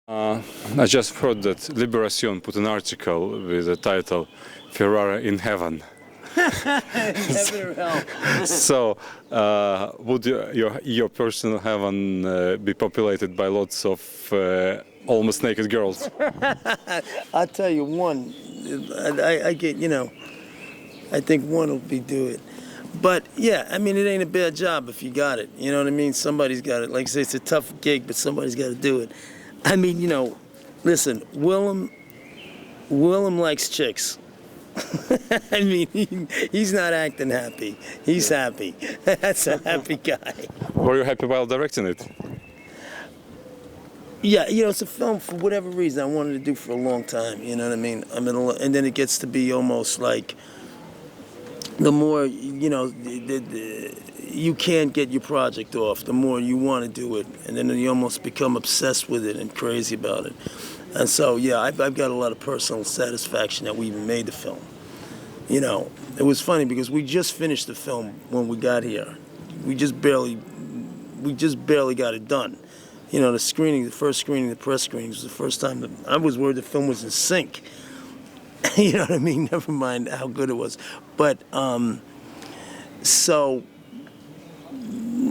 I just heard that Libération put an article with the title "Ferrara in Heaven." Heaven or hell. So, would your personal heaven be populated by lots of almost naked girls? I'll tell you one. I get, I think one will do it. But yeah, I mean, it ain't a bad job if you got it. You know what I mean? Somebody's got it. Like I say, it's a tough gig, but somebody's got to do it. I mean, listen, Willem likes chicks. I mean, he's not acting happy. He's happy. That's a happy guy. Were you happy while directing it? Yeah, it's a film for whatever reason I wanted to do for a long time. You know what I mean? And then it gets to be almost like the more you can't get your project off, the more you want to do it, and then you almost become obsessed with it and crazy about it. And so, yeah, I've got a lot of personal satisfaction that we even made the film. It was funny because we just finished the film when we got here. We just barely got it done. The first screening, the press screening was the first time that I was worried the film was in sync. You know what I mean? Never mind how good it was. But, so,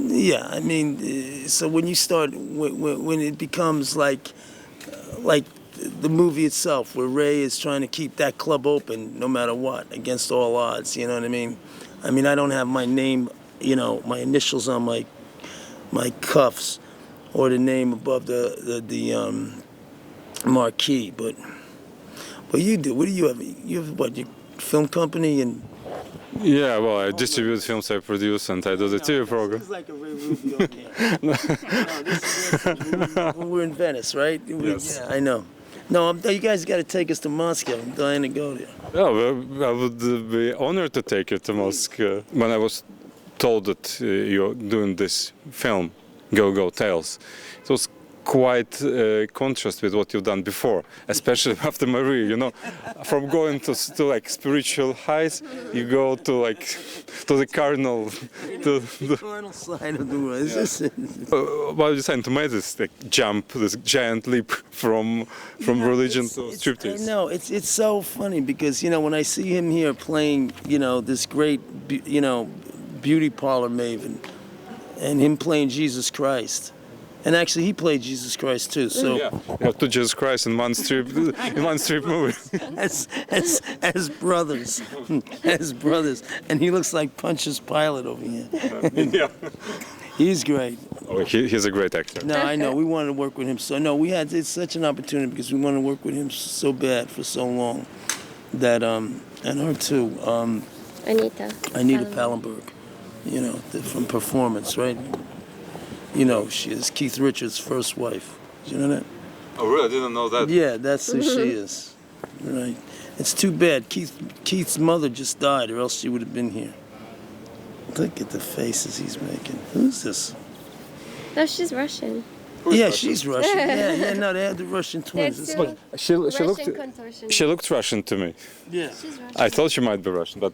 yeah, I mean, so when you start, when it becomes like the movie itself, where Ray is trying to keep that club open no matter what, against all odds, you know what I mean? I mean, I don't have my name, my initials on my cuffs or the name above the marquee, but you do. What do you have? You have what? Your film company and. Yeah, well, I distribute films, I produce, and I do the TV program. This is like a Ray Rubio here. We're in Venice, right? Yes. Yeah, I know. No, you guys got to take us to Moscow. I'm dying to go there. Yeah, well, I would be honored to take you to Moscow. When I was told that you're doing this film, Go Tales, it was quite a contrast with what you've done before, especially after Marie. From going to like spiritual heights, you go to the carnal, to the carnal side of the world. Why are you saying to make this jump, this giant leap from religion to striptease? No, it's so funny because when I see him here playing, this great, beauty parlor maven, and him playing Jesus Christ. And actually, he played Jesus Christ too. So yeah, to Jesus Christ in one strip movie. as brothers, and he looks like Pontius Pilate over here. Yeah, he's great. Oh, he's a great actor. No, I know. We wanted to work with him. So no, it's such an opportunity because we wanted to work with him so bad for so long that and her too. Anita Pallenberg, from Performance, right? She is Keith Richards' first wife. Did you know that? Oh, really? I didn't know that. Yeah, that's who she is. Right. It's too bad. Keith's mother just died, or else she would have been here. Look at the faces he's making. Who's this? No, she's Russian. Yeah, she's Russian. Yeah, no, they had the Russian twins. She looked Russian to me. Yeah. She's Russian. I thought she might be Russian, but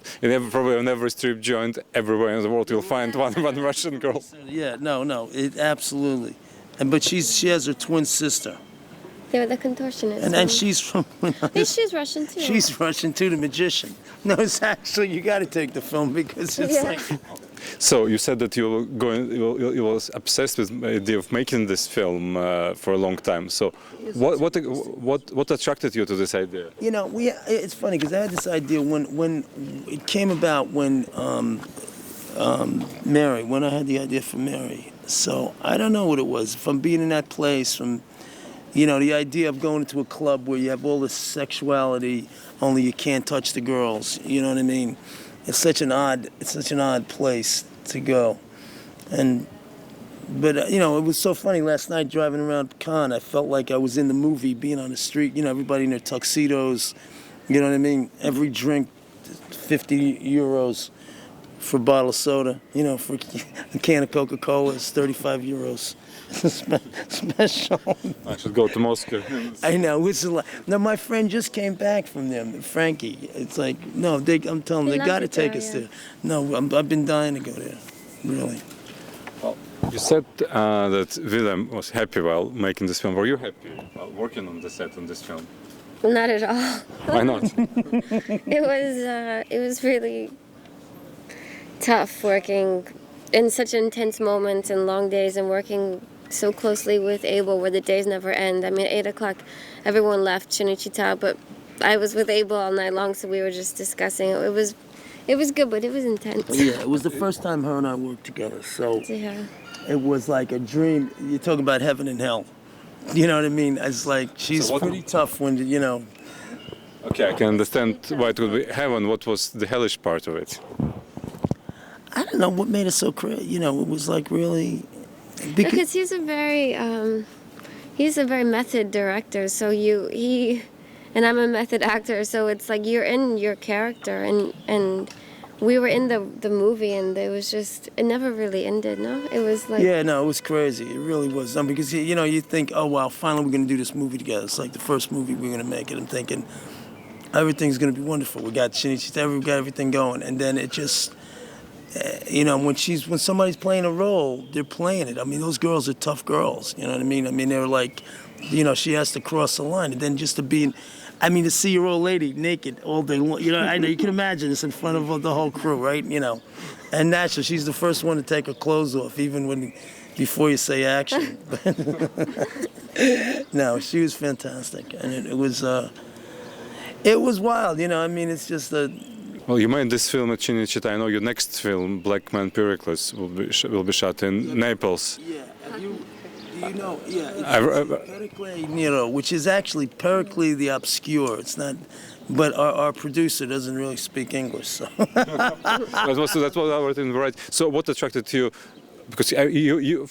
probably in every strip joint everywhere in the world you'll find one Russian girl. Yeah, no, absolutely. But she has her twin sister. They were the contortionists. And she's from. She's Russian too. She's Russian too, the magician. No, it's actually you got to take the film because it's like. So you said that you was obsessed with the idea of making this film for a long time. So what attracted you to this idea? It's funny because I had this idea when it came about when Mary, when I had the idea for Mary. So I don't know what it was. From being in that place, from the idea of going to a club where you have all this sexuality, only you can't touch the girls. You know what I mean? It's such an odd place to go, but it was so funny last night driving around Cannes. I felt like I was in the movie, being on the street. Everybody in their tuxedos. You know what I mean? Every drink, 50 euros for a bottle of soda. For a can of Coca-Cola is 35 euros. Special. I should go to Moscow. I know. Now, my friend just came back from them, Frankie. It's like, no, I'm telling them, they got to take us there. No, I've been dying to go there, really. Well, You said that Willem was happy while making this film. Were you happy while working on the set on this film? Not at all. Why not? It was really tough working in such intense moments and long days and working so closely with Abel where the days never end. I mean, 8 o'clock, everyone left Chinichita, but I was with Abel all night long, so we were just discussing. It was good, but it was intense. Yeah, it was the first time her and I worked together, so Yeah. it was like a dream. You're talking about heaven and hell. You know what I mean? It's like she's So what- pretty tough when, you know. Okay, I can understand why it would be heaven. What was the hellish part of it? I don't know what made it so crazy. You know, it was like really. Because he's a very method director, so and I'm a method actor, so it's like you're in your character, and we were in the movie, and it never really ended, no? It was like... Yeah, no, it was crazy. It really was. Because, you know, you think, oh, wow, finally we're going to do this movie together. It's like the first movie we're going to make, and I'm thinking, everything's going to be wonderful. We got Shinichita, we got everything going, and then it just... you know, when somebody's playing a role, they're playing it. I mean, those girls are tough girls. You know what I mean? I mean, they're like, you know, she has to cross the line, and then just to be, to see your old lady naked all day long. You know, I know you can imagine this in front of the whole crew, right? You know, and naturally, she's the first one to take her clothes off, even before you say action. No, she was fantastic, and it was wild. You know, I mean, it's just a. Well, you made this film at Cinecittà. I know your next film, Black Man Pericles, will be shot in Naples. Yeah, you know, it's Pericles Nero, which is actually Pericles the Obscure. It's not, but our producer doesn't really speak English, so. That's what I was in right. So, what attracted you? Because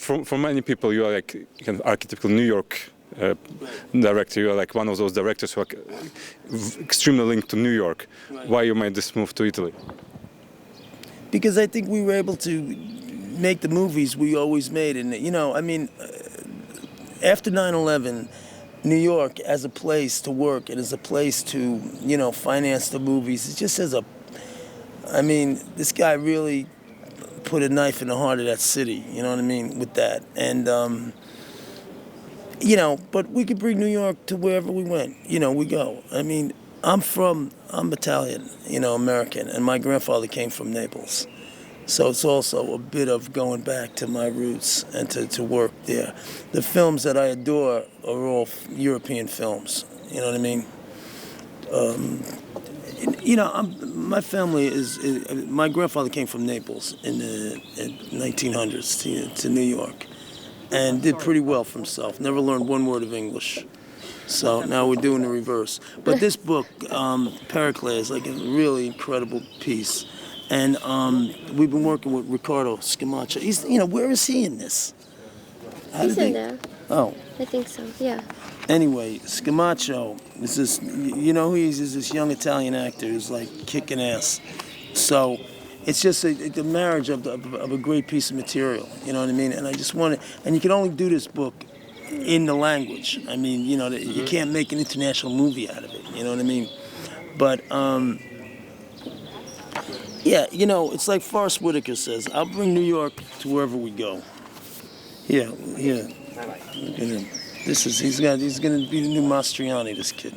from many people, you are like kind of archetypical New York director. You are like one of those directors who are extremely linked to New York. Right. Why you made this move to Italy? Because I think we were able to make the movies we always made. And, you know, I mean, after 9/11, New York as a place to work and as a place to, you know, finance the movies, it just this guy really put a knife in the heart of that city, you know what I mean, with that. And, you know, but we could bring New York to wherever we went. You know, we go. I mean, I'm Italian, you know, American, and my grandfather came from Naples. So it's also a bit of going back to my roots and to work there. The films that I adore are all European films, you know what I mean? You know, my family my grandfather came from Naples in the 1900s to New York. And did pretty well for himself. Never learned one word of English. So now we're doing the reverse. But this book, Pericles, is like a really incredible piece. And we've been working with Ricardo Scamaccio. He's, you know, where is he in this? He's in there. Oh. I think so, yeah. Anyway, Scamaccio is this, you know who he is? He's this young Italian actor who's like kicking ass. So it's just the marriage of a great piece of material, you know what I mean? And I just wanted, and you can only do this book in the language. I mean, you know, you can't make an international movie out of it, you know what I mean? But, yeah, you know, it's like Forrest Whitaker says, I'll bring New York to wherever we go. Yeah. Look at him. He's gonna be the new Mastriani, this kid.